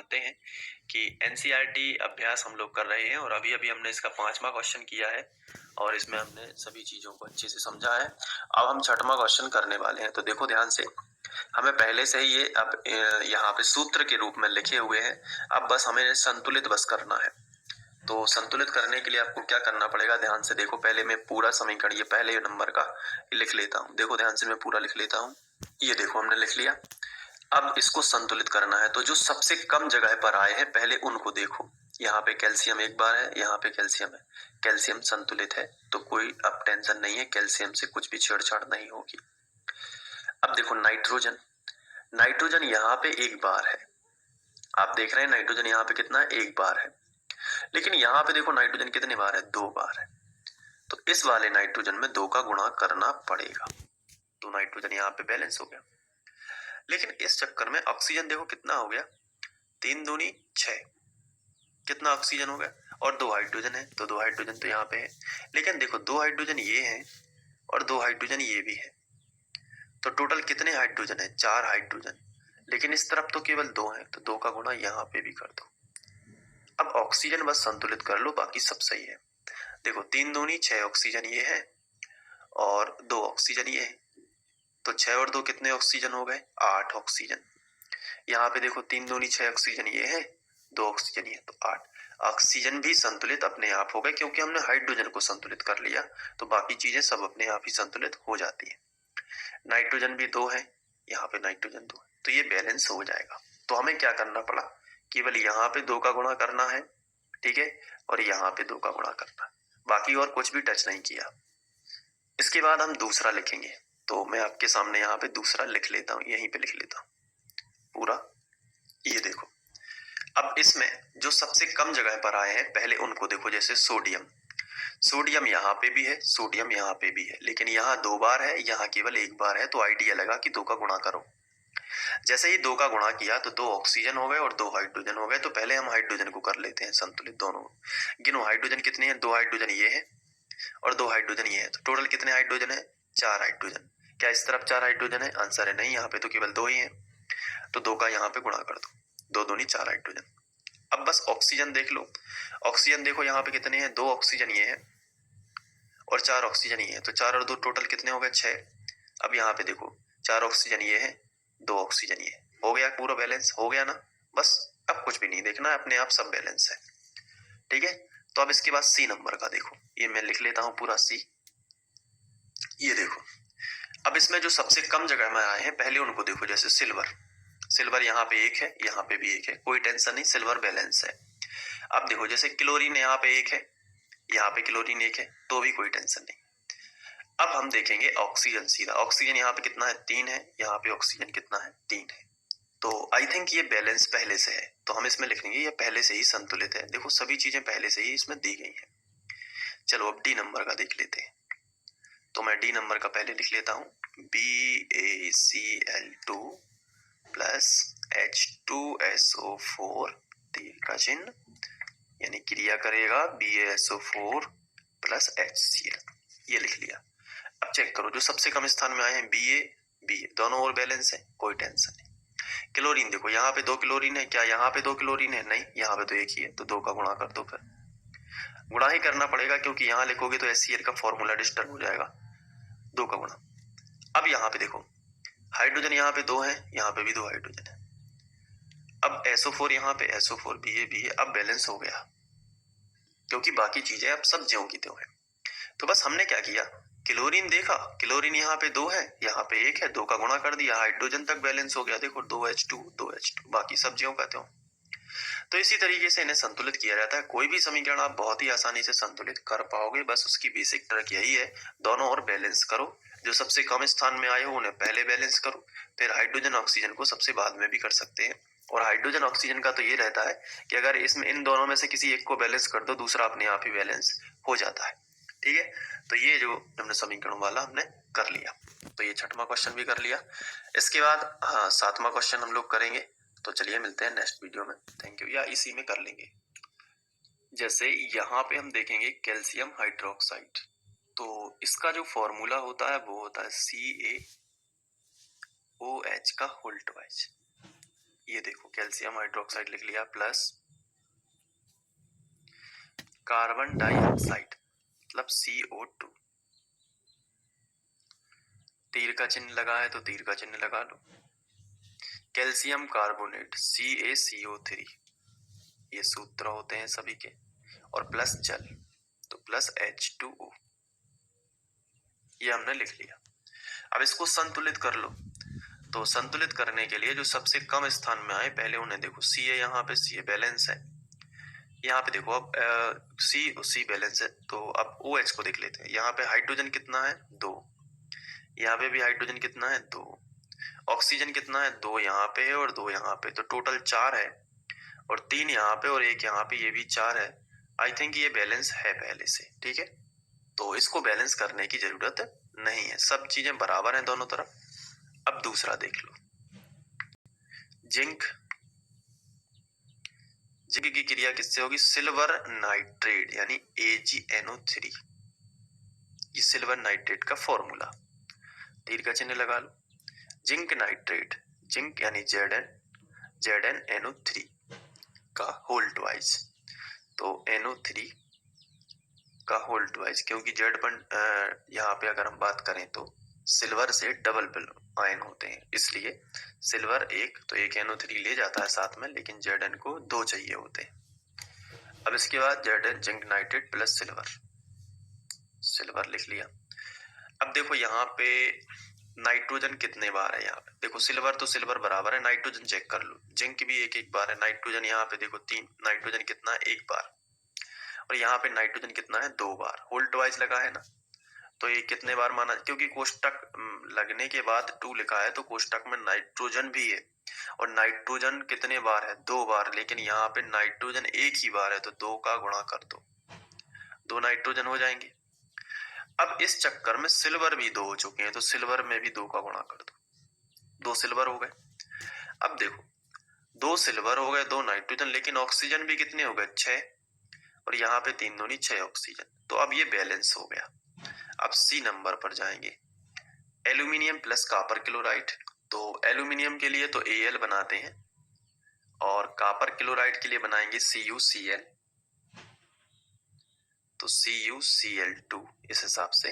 जानते हैं कि एनसीईआरटी अभ्यास हम लोग कर रहे हैं और अभी अभी हमने इसका 5वां क्वेश्चन किया है और इसमें हमने सभी चीजों को अच्छे से समझा है। अब हम 6वां क्वेश्चन करने वाले हैं। तो देखो ध्यान से, हमें पहले से ही ये अब यहाँ पे सूत्र के रूप में लिखे हुए हैं। अब बस हमें संतुलित बस करना है। तो संतुलित करने के लिए आपको क्या करना पड़ेगा, ध्यान से देखो। पहले मैं पूरा समीकरण ये पहले नंबर का लिख लेता हूँ। देखो ध्यान से, मैं पूरा लिख लेता हूँ। ये देखो हमने लिख लिया। अब इसको संतुलित करना है, तो जो सबसे कम जगह पर आए हैं पहले उनको देखो। यहाँ पे कैल्शियम एक बार है, यहाँ पे कैल्शियम है। कैल्शियम संतुलित है, तो कोई अब टेंशन नहीं है, कैल्शियम से कुछ भी छेड़छाड़ नहीं होगी। अब देखो नाइट्रोजन, नाइट्रोजन यहाँ पे एक बार है। आप देख रहे हैं नाइट्रोजन यहाँ पे कितना है, एक बार है। लेकिन यहाँ पे देखो नाइट्रोजन कितने बार है, 2 बार है। तो इस वाले नाइट्रोजन में 2 का गुणा करना पड़ेगा, तो नाइट्रोजन यहाँ पे बैलेंस हो गया। लेकिन इस चक्कर में ऑक्सीजन देखो कितना हो गया, 3 दूनी 6, कितना ऑक्सीजन हो गया, और 2 हाइड्रोजन है, तो 2 हाइड्रोजन तो यहाँ पे है। लेकिन देखो 2 हाइड्रोजन ये है और 2 हाइड्रोजन ये भी है, तो टोटल कितने हाइड्रोजन है, 4 हाइड्रोजन। लेकिन इस तरफ तो केवल 2 है, तो 2 का गुणा यहाँ पे भी कर दो। अब ऑक्सीजन बस संतुलित कर लो, बाकी सब सही है। देखो 3 दूनी 6 ऑक्सीजन ये है और 2 ऑक्सीजन ये है, तो 6 और 2 कितने ऑक्सीजन हो गए, 8 ऑक्सीजन। यहाँ पे देखो 3 दूनी 6 ऑक्सीजन ये है, 2 ऑक्सीजन ये, तो 8 ऑक्सीजन भी संतुलित अपने आप हो गए, क्योंकि हमने हाइड्रोजन को संतुलित कर लिया, तो बाकी चीजें सब अपने आप ही संतुलित हो जाती है। नाइट्रोजन भी 2 है, यहाँ पे नाइट्रोजन 2 है, तो ये बैलेंस हो जाएगा। तो हमें क्या करना पड़ा, केवल यहाँ पे 2 का गुणा करना है, ठीक है, और यहाँ पे 2 का गुणा करना है, बाकी और कुछ भी टच नहीं किया। इसके बाद हम दूसरा लिखेंगे, तो मैं आपके सामने यहाँ पे दूसरा लिख लेता हूँ, यहीं पे लिख लेता हूँ पूरा। ये देखो, अब इसमें जो सबसे कम जगह पर आए हैं पहले उनको देखो। जैसे सोडियम, सोडियम यहाँ पे भी है, सोडियम यहाँ पे भी है, लेकिन यहाँ 2 बार है, यहाँ केवल 1 बार है, तो आइडिया लगा कि 2 का गुणा करो। जैसे ही 2 का गुणा किया तो 2 ऑक्सीजन हो गए और 2 हाइड्रोजन हो गए, तो पहले हम हाइड्रोजन को कर लेते हैं संतुलित दोनों। गिनो हाइड्रोजन कितने हैं, 2 हाइड्रोजन ये है और 2 हाइड्रोजन ये है, तो टोटल कितने हाइड्रोजन है, 4 हाइड्रोजन। क्या इस तरफ 4 हाइड्रोजन है, आंसर है नहीं, यहाँ पे तो केवल 2 ही है, तो 2 का यहाँ पे गुणा कर दो, 2 दूनी 4 हाइड्रोजन। अब बस ऑक्सीजन देख लो, ऑक्सीजन देखो यहाँ पे कितने हैं, 2 ऑक्सीजन ये है और 4 ऑक्सीजन ये है, तो 4 और 2 टोटल कितने हो गए, 6। अब यहाँ पे देखो 4 ऑक्सीजन ये है, 2 ऑक्सीजन ये है, हो गया पूरा बैलेंस, हो गया ना। बस अब कुछ भी नहीं देखना है, अपने आप सब बैलेंस है, ठीक है। तो अब इसके बाद सी नंबर का देखो, ये मैं लिख लेता हूँ पूरा सी। ये देखो, अब इसमें जो सबसे कम जगह में आए हैं पहले उनको देखो। जैसे सिल्वर, सिल्वर यहाँ पे 1 है, यहाँ पे भी 1 है, कोई टेंशन नहीं, सिल्वर बैलेंस है। अब देखो जैसे क्लोरीन यहाँ पे 1 है, यहाँ पे क्लोरीन 1 है, तो भी कोई टेंशन नहीं। अब हम देखेंगे ऑक्सीजन सीधा। ऑक्सीजन यहाँ पे कितना है, 3 है, यहाँ पे ऑक्सीजन कितना है, 3 है, तो आई थिंक ये बैलेंस पहले से है, तो हम इसमें लिख लेंगे ये पहले से ही संतुलित है। देखो सभी चीजें पहले से ही इसमें दी गई हैं। चलो अब डी नंबर का देख लेते हैं, तो मैं डी नंबर का पहले लिख लेता हूँ, BaCl2 प्लस H2SO4, तीर का चिन्ह, यानी क्रिया करेगा BaSO4 प्लस HCl, ये लिख लिया। अब चेक करो, जो सबसे कम स्थान में आए हैं BA दोनों और बैलेंस है, कोई टेंशन नहीं। क्लोरीन देखो, यहाँ पे 2 क्लोरीन है, क्या यहाँ पे 2 क्लोरीन है, नहीं, यहाँ पे तो 1 ही है, तो 2 का गुणा कर दो। फिर गुणा ही करना पड़ेगा, क्योंकि यहाँ लिखोगे तो HCl का फॉर्मूला डिस्टर्ब हो जाएगा, 2 का गुणा। अब यहाँ पे देखो हाइड्रोजन यहाँ पे 2 है, यहाँ पे भी 2 हाइड्रोजन है। अब SO4 यहाँ पे, SO4 भी है, अब बैलेंस हो गया, क्योंकि बाकी चीजें अब सब ज्यों की त्यों है। तो बस हमने क्या किया, क्लोरीन देखा, क्लोरीन यहाँ पे 2 है, यहाँ पे 1 है, 2 का गुणा कर दिया, हाइड्रोजन तक बैलेंस हो गया। देखो 2H2, बाकी सब ज्यों का त्यों। तो इसी तरीके से इन्हें संतुलित किया जाता है। कोई भी समीकरण आप बहुत ही आसानी से संतुलित कर पाओगे, बस उसकी बेसिक ट्रिक यही है, दोनों और बैलेंस करो। जो सबसे कम स्थान में आए हो उन्हें पहले बैलेंस करो, फिर हाइड्रोजन ऑक्सीजन को सबसे बाद में भी कर सकते हैं। और हाइड्रोजन ऑक्सीजन का तो ये रहता है कि अगर इसमें इन दोनों में से किसी एक को बैलेंस कर दो, दूसरा अपने आप ही बैलेंस हो जाता है, ठीक है। तो ये जो हमने समीकरण वाला हमने कर लिया, तो ये 6वां क्वेश्चन भी कर लिया। इसके बाद 7वां क्वेश्चन हम लोग करेंगे। तो चलिए मिलते हैं नेक्स्ट वीडियो में, थैंक यू, या इसी में कर लेंगे। जैसे यहाँ पे हम देखेंगे कैल्शियम हाइड्रोक्साइड, तो इसका जो फॉर्मूला होता है वो होता है CaOH का होल ट्वाइस। ये देखो कैल्शियम हाइड्रोक्साइड लिख लिया प्लस कार्बन डाइऑक्साइड मतलब CO2। तीर का चिन्ह लगा है तो तीर का चिन्ह लगा लो। कैल्शियम कार्बोनेट CaCO3, ये सूत्र होते हैं सभी के, और प्लस जल तो प्लस H2O, ये हमने लिख लिया। अब इसको संतुलित कर लो। तो संतुलित करने के लिए जो सबसे कम स्थान में आए पहले उन्हें देखो। Ca यहाँ पे Ca बैलेंस है, यहाँ पे देखो अब C बैलेंस है, तो अब OH को देख लेते हैं। यहाँ पे हाइड्रोजन कितना है 2, यहाँ पे भी हाइड्रोजन कितना है 2, ऑक्सीजन कितना है 2 यहाँ पे है और 2 यहाँ पे, तो टोटल 4 है, और 3 यहाँ पे और 1 यहाँ पे, ये भी 4 है। आई थिंक ये बैलेंस है पहले से, ठीक है। तो इसको बैलेंस करने की जरूरत नहीं है, सब चीजें बराबर हैं दोनों तरफ। अब दूसरा देख लो, जिंक की क्रिया किससे होगी? सिल्वर नाइट्रेट यानी AgNO3, ये सिल्वर नाइट्रेट का फॉर्मूला, तीर का चिन्ह लगा लो। जिंक नाइट्रेट, जिंक यानी ZnNO3 का होल ट्वाइस, तो NO3 का होल ट्वाइस, क्योंकि यहाँ पे अगर हम बात करें तो सिल्वर से डबल आयन होते हैं, इसलिए सिल्वर एक, तो एक NO3 ले जाता है साथ में, लेकिन Zn को 2 चाहिए होते हैं। अब इसके बाद Zn zinc nitrate plus silver लिख लिया। अब देखो यहाँ पे नाइट्रोजन कितने बार है, यहाँ पे देखो सिल्वर तो सिल्वर बराबर है, नाइट्रोजन चेक कर लो, जिंक भी एक बार है, नाइट्रोजन यहाँ पे देखो 3, नाइट्रोजन कितना है 1 बार, और यहाँ पे नाइट्रोजन कितना है 2 बार, होल ट्वाइस लगा है ना, तो ये कितने बार माना, क्योंकि कोष्टक लगने के बाद 2 लिखा है तो कोष्टक में नाइट्रोजन भी है, और नाइट्रोजन कितने बार है 2 बार, लेकिन यहाँ पे नाइट्रोजन 1 ही बार है, तो 2 का गुणा कर दो, 2 नाइट्रोजन हो जाएंगे। अब इस चक्कर में सिल्वर भी 2 हो चुके हैं, तो सिल्वर में भी 2 का गुणा कर दो, 2 सिल्वर हो गए। अब देखो 2 सिल्वर हो गए, 2 नाइट्रोजन, लेकिन ऑक्सीजन भी कितने हो गए 6, और यहाँ पे 3 दूनी 6 ऑक्सीजन, तो अब ये बैलेंस हो गया। अब C नंबर पर जाएंगे, एल्यूमिनियम प्लस कॉपर क्लोराइड, तो एल्यूमिनियम के लिए तो Al बनाते हैं, और कॉपर क्लोराइड के लिए बनाएंगे CuCl, तो CuCl2 इस हिसाब से,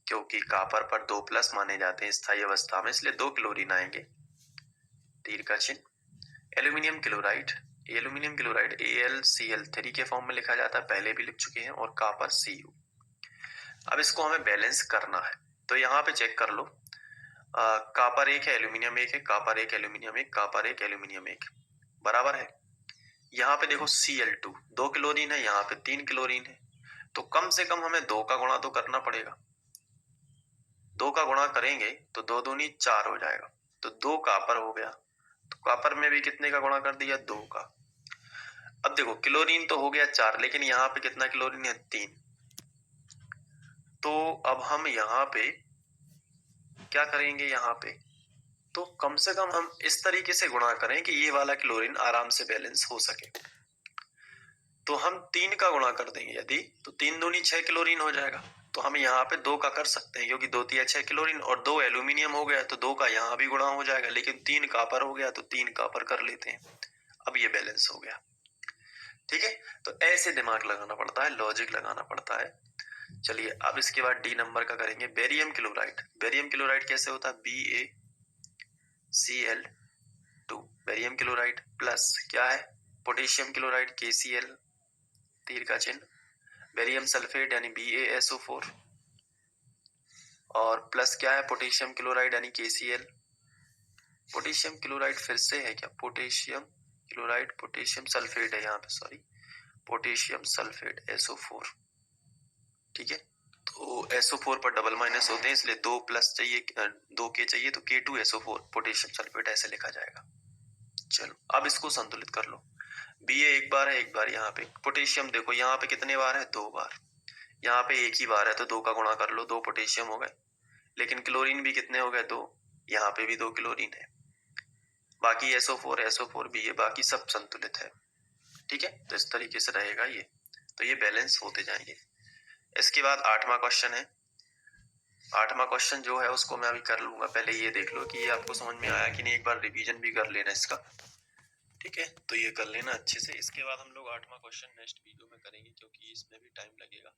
क्योंकि कॉपर पर 2 प्लस माने जाते हैं स्थायी अवस्था में, इसलिए 2 क्लोरीन आएंगे, तीर का चिन्ह। एल्यूमिनियम क्लोराइड AlCl3 के फॉर्म में लिखा जाता है, पहले भी लिख चुके हैं, और कॉपर Cu। अब इसको हमें बैलेंस करना है, तो यहाँ पे चेक कर लो, कॉपर 1 है, एल्यूमिनियम 1 है, कॉपर 1 एल्यूमिनियम 1, कॉपर 1 एल्यूमिनियम 1 बराबर है। यहाँ पे देखो Cl2 2 क्लोरीन है, यहाँ पे 3 क्लोरीन है, तो कम से कम हमें 2 का गुणा तो करना पड़ेगा, 2 का गुणा करेंगे तो 2 दूनी 4 हो जाएगा, तो 2 कॉपर हो गया, तो कॉपर में भी कितने का गुणा कर दिया 2 का। अब देखो क्लोरीन तो हो गया 4, लेकिन यहाँ पे कितना क्लोरीन है 3, तो अब हम यहाँ पे क्या करेंगे, यहाँ पे तो कम से कम हम इस तरीके से गुणा करें कि ये वाला क्लोरीन आराम से बैलेंस हो सके, तो हम 3 का गुणा कर देंगे यदि, तो 3 दूनी 6 क्लोरीन हो जाएगा, तो हम यहाँ पे 2 का कर सकते हैं, क्योंकि 2 तिया 6 क्लोरीन और 2 एल्यूमिनियम हो गया, तो 2 का यहाँ भी गुणा हो जाएगा, लेकिन 3 कॉपर हो गया तो 3 कॉपर कर लेते हैं, अब ये बैलेंस हो गया, ठीक है। तो ऐसे दिमाग लगाना पड़ता है, लॉजिक लगाना पड़ता है। चलिए अब इसके बाद डी नंबर का करेंगे, बेरियम क्लोराइड कैसे होता है, BaCl2 बेरियम क्लोराइड, प्लस क्या है पोटेशियम क्लोराइड KCl, तीर का चिन्ह, बेरियम सल्फेट यानी BaSO4, और प्लस क्या है पोटेशियम क्लोराइड यानी KCl, पोटेशियम क्लोराइड फिर से है क्या, पोटेशियम क्लोराइड पोटेशियम सल्फेट है यहाँ पे, सॉरी पोटेशियम सल्फेट SO4, ठीक है। तो SO4 पर डबल माइनस होते हैं, इसलिए 2 प्लस चाहिए, 2 K चाहिए, तो K2SO4 पोटेशियम सल्फेट ऐसे लिखा जाएगा। चलो अब इसको संतुलित कर लो, Ba 1 बार है, 1 बार यहाँ पे, पोटेशियम देखो यहाँ पे कितने बार है 2 बार, यहाँ पे 1 ही बार है, तो 2 का गुणा कर लो, 2 पोटेशियम हो गए, लेकिन क्लोरीन भी कितने हो गए 2, यहाँ पे भी 2 क्लोरीन है, बाकी SO4 भी है, बाकी सब संतुलित है, ठीक है। तो इस तरीके से रहेगा ये, तो ये बैलेंस होते जाएंगे। इसके बाद 8वां क्वेश्चन है, 8वां क्वेश्चन जो है उसको मैं अभी कर लूंगा। पहले ये देख लो कि ये आपको समझ में आया कि नहीं, एक बार रिवीजन भी कर लेना इसका। ठीक है, तो ये कर लेना अच्छे से। इसके बाद हम लोग 8वां क्वेश्चन नेक्स्ट वीडियो में करेंगे, क्योंकि इसमें भी टाइम लगेगा।